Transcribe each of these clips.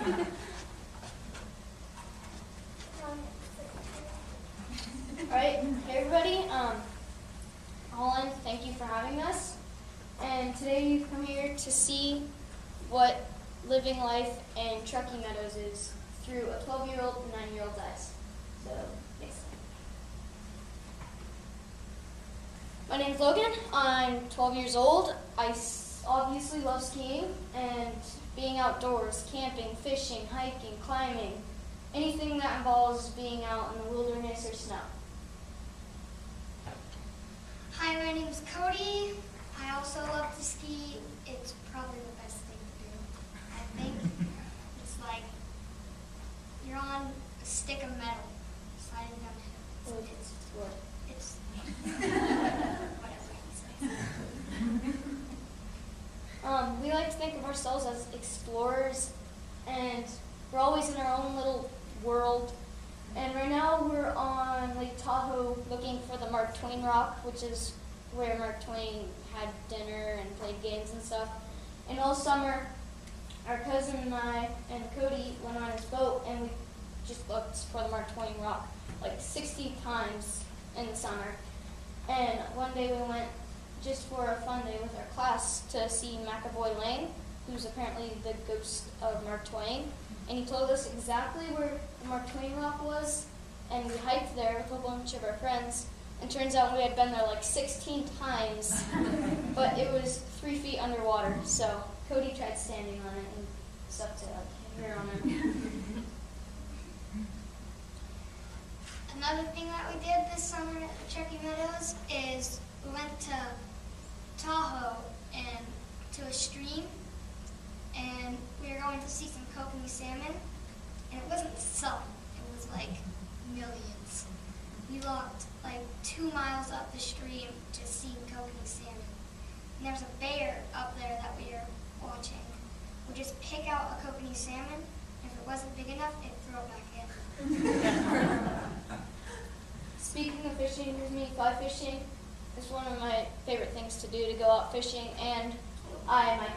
Alright, hey everybody, Holland, thank you for having us. And today you've come here to see what living life in Truckee Meadows is through a 12-year-old and 9-year-old's eyes. So, yes. My name's Logan, I'm 12 years old. I obviously love skiing and being outdoors, camping, fishing, hiking, climbing, anything that involves being out in the wilderness or snow. Hi, my name's Cody. I also love to ski. It's probably the best thing to do, I think. It's like you're on a stick of metal sliding down a hill. It's What? It's whatever you say. We like to think of ourselves as explorers, and we're always in our own little world. And right now we're on Lake Tahoe looking for the Mark Twain Rock, which is where Mark Twain had dinner and played games and stuff. And all summer, our cousin and I and Cody went on his boat, and we just looked for the Mark Twain Rock like 60 times in the summer. And one day we went just for a fun day with our class to see McAvoy Lane, who's apparently the ghost of Mark Twain. And he told us exactly where the Mark Twain Rock was, and we hiked there with a bunch of our friends. And turns out we had been there like 16 times, but it was 3 feet underwater. So Cody tried standing on it and stuck to like hair on it. Another thing that we did this summer at Truckee Meadows is we went to Tahoe and to a stream, and we were going to see some kokanee salmon, and it wasn't some, it was like millions. We walked like 2 miles up the stream to see kokanee salmon, and there was a bear up there that we were watching. We'd just pick out a kokanee salmon, and if it wasn't big enough, it'd throw it back in. Speaking of fishing, here's me fly fishing. It's one of my favorite things to do, to go out fishing, and I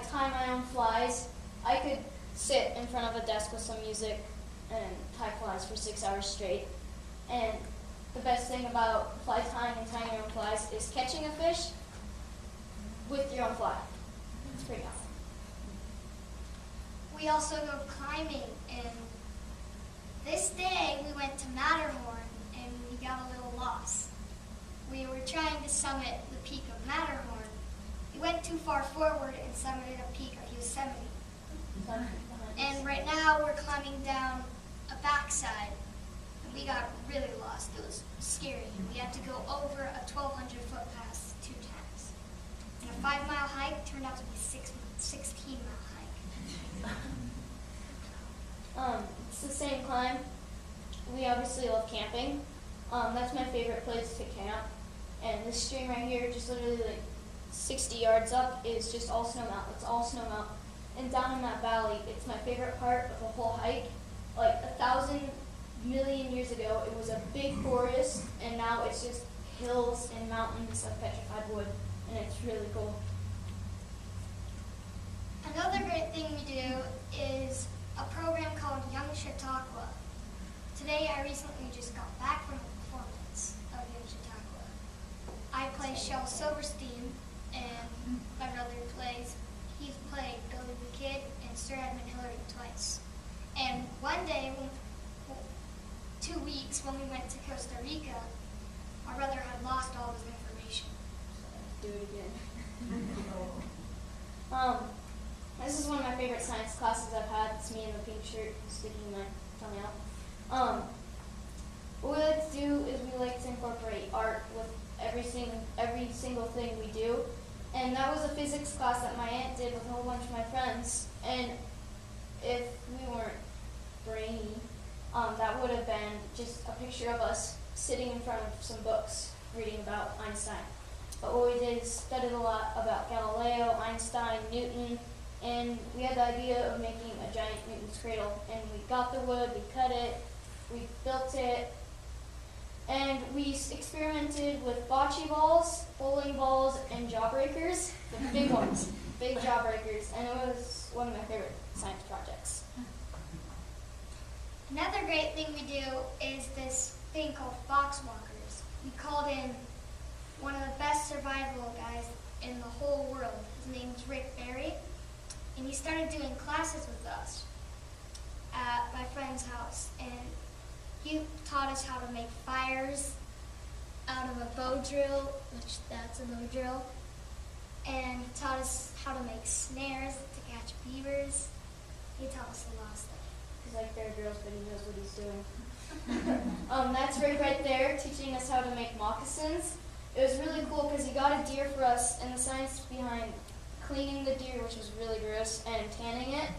tie my own flies. I could sit in front of a desk with some music and tie flies for 6 hours straight. And the best thing about fly tying and tying your own flies is catching a fish with your own fly. It's pretty awesome. We also go climbing, and this day we went to Matterhorn, and we got a little lost. We were trying to summit the peak of Matterhorn. We went too far forward and summited a peak of Yosemite. And right now we're climbing down a backside, and we got really lost. It was scary. We had to go over a 1,200-foot pass 2 times. And a 5-mile hike turned out to be a 16-mile hike. It's the same climb. We obviously love camping. That's my favorite place to camp. And this stream right here, just literally like 60 yards up, is just all snow melt. It's all snow melt. And down in that valley, it's my favorite part of the whole hike. Like 1,000 million years ago, it was a big forest, and now it's just hills and mountains of petrified wood, and it's really cool. Another great thing we do is a program called Young Chautauqua. Today I recently just got back from a performance of Young Chautauqua. I play Shel Silverstein, and my brother he's played Billy the Kid and Sir Edmund Hillary twice. And one day, 2 weeks when we went to Costa Rica, my brother had lost all his information. Do it again. This is one of my favorite science classes I've had. It's me in the pink shirt sticking my tongue out. What we like to do is we like to incorporate art with every single thing we do. And that was a physics class that my aunt did with a whole bunch of my friends. And if we weren't brainy, that would have been just a picture of us sitting in front of some books reading about Einstein. But what we did is studied a lot about Galileo, Einstein, Newton, and we had the idea of making a giant Newton's cradle. And we got the wood, we cut it, we built it, and we experimented with bocce balls, bowling balls, and jawbreakers, the big ones, big jawbreakers, and it was one of my favorite science projects. Another great thing we do is this thing called Fox Walkers. We called in one of the best survival guys in the whole world. His name's Rick Berry, and he started doing classes with us at my friend's house, and he taught us how to make fires out of a bow drill, which that's a no drill, and he taught us how to make snares to catch beavers. He taught us a lot of stuff. He's like Bear Grylls, but he knows what he's doing. That's Rick right there, teaching us how to make moccasins. It was really cool because he got a deer for us, and the science behind cleaning the deer, which was really gross, and tanning it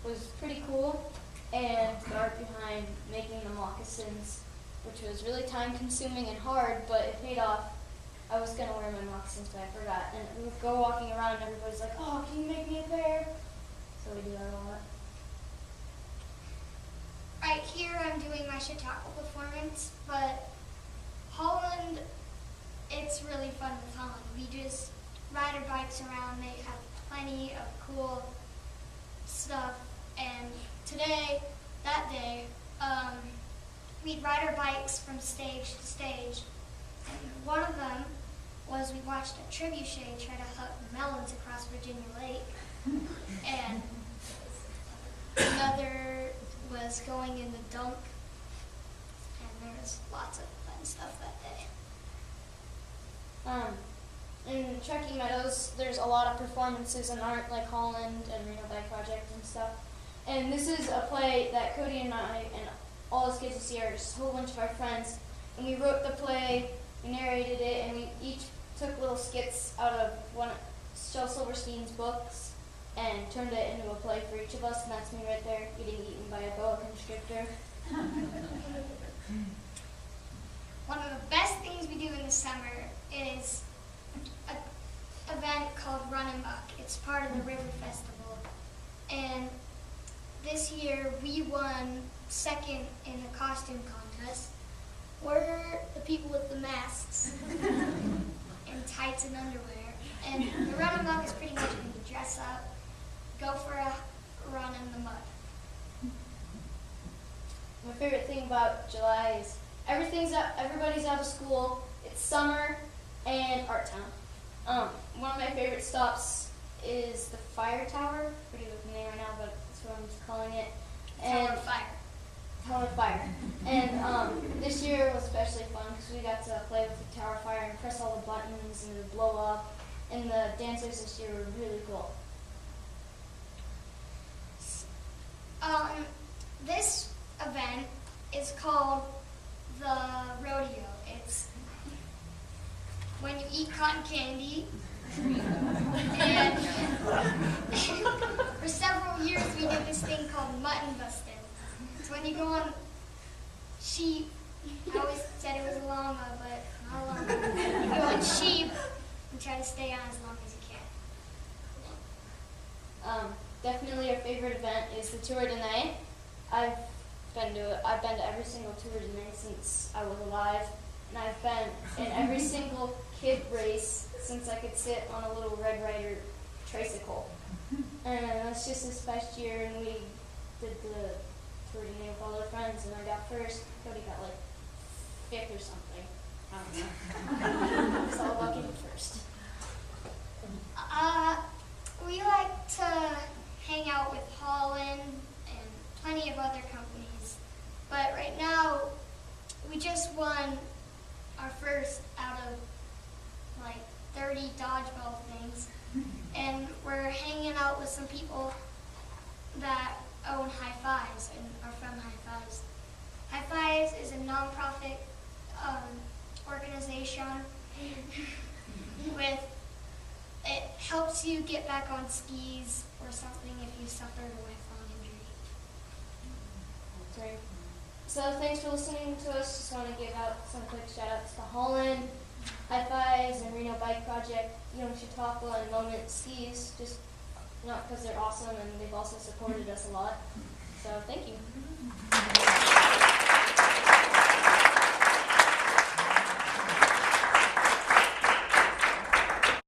was pretty cool. And the art behind making the moccasins, which was really time-consuming and hard, but it paid off. I was going to wear my moccasins, but I forgot. And we would go walking around, and everybody's like, "Oh, can you make me a pair?" So we do that a lot. Right here I'm doing my Chautauqua performance, but Holland, it's really fun with Holland. We just ride our bikes around. They have plenty of cool stuff. And that day, we'd ride our bikes from stage to stage. And one of them was we watched a trebuchet try to huck melons across Virginia Lake. And another was going in the dunk. And there was lots of fun stuff that day. In Truckee Meadows, there's a lot of performances and art like Holland and Reno Project and stuff. And this is a play that Cody and I and all the kids this year, just a whole bunch of our friends, and we wrote the play, we narrated it, and we each took little skits out of one of Shel Silverstein's books and turned it into a play for each of us, and that's me right there getting eaten by a boa constrictor. One of the best things we do in the summer is an event called Run and Buck. It's part of the River Festival. And this year we won second in the costume contest. We're the people with the masks and tights and underwear. And the Run and Buck is pretty much when you dress up, go for a run in the mud. My favorite thing about July is everybody's out of school, it's summer, and Art Town. One of my favorite stops is the Fire Tower. I forget the name right now, but that's what I'm calling it. Tower of Fire. Tower of Fire. And this year was especially fun because we got to play with the Tower of Fire and press all the buttons and it would blow up. And the dancers this year were really cool. This event is called the rodeo. It's when you eat cotton candy. And for several years we did this thing called mutton busting. It's when you go on sheep. I always said it was a llama, but not a llama. You go on sheep and try to stay on as long as you can. Definitely our favorite event is the Tour de Night. I've been to every single Tour de Night since I was alive, and I've been in every single kid race since I could sit on a little Red Ryder tricycle. And that's just this past year, and we did the Tour de Night with all our friends, and I got first. Cody got like fifth or something. I don't know. It's all about getting first. We like to hang out with Holland and plenty of other companies. But right now, we just won our first out of like 30 dodgeball things. And we're hanging out with some people that own High Fives and are from High Fives. High Fives is a non-profit organization it helps you get back on skis or something if you suffered a lifelong injury. Great. So thanks for listening to us. Just want to give out some quick shout outs to Holland, High Fives, and Reno Bike Project, Chautauqua, and Moment Skis, just not because they're awesome and they've also supported us a lot. So thank you.